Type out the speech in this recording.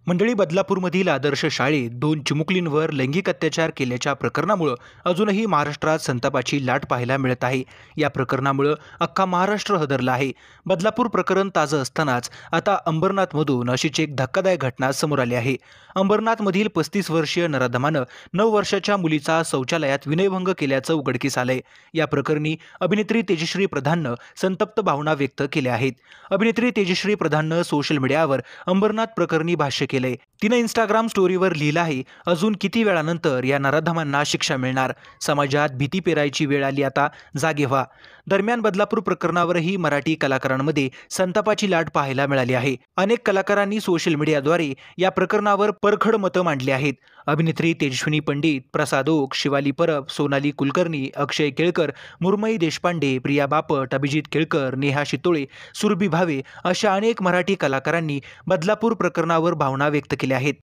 मंडळी, बदलापूरमधील आदर्श शाळेत 2 चिमुकलींवर लैंगिक अत्याचार केल्याच्या प्रकरणामुळे अजूनही महाराष्ट्रात संतापाची लाट पाहायला मिळत आहे. या प्रकरणामुळे अख्खा महाराष्ट्र हदरला आहे. बदलापूर प्रकरण ताजं असतानाच आता अंबरनाथमधून अशीच एक धक्कादायक घटना समोर आली आहे. अंबरनाथमधील 35 वर्षीय नराधमानं 9 वर्षाच्या मुलीचा शौचालयात विनयभंग केल्याचं उघडकीस आलंय. या प्रकरणी अभिनेत्री तेजश्री प्रधाननं संतप्त भावना व्यक्त केल्या आहेत. अभिनेत्री तेजश्री प्रधाननं सोशल मीडियावर अंबरनाथ प्रकरणी भाष्य केलंय. तिनं इंस्टाग्राम स्टोरीवर लिहिलं आहे, अजून किती वेळानंतर या नराधमांना शिक्षा मिळणार? समाजात भीती पेरायची वेळ आली, आता जागे व्हा. दरम्यान बदलापूर प्रकरणावरही मराठी कलाकारांमध्ये संतापाची लाट पाहायला मिळाली आहे. अनेक कलाकारांनी सोशल मीडियाद्वारे या प्रकरणावर परखड मतं मांडली आहेत. अभिनेत्री तेजस्विनी पंडित, प्रसाद ओक, शिवाली परब, सोनाली कुलकर्णी, अक्षय केळकर, मुरमई देशपांडे, प्रिया बापट, अभिजित केळकर, नेहा शितोळे, सुरभी भावे अशा अनेक मराठी कलाकारांनी बदलापूर प्रकरणावर भावना व्यक्त केल्या आहेत.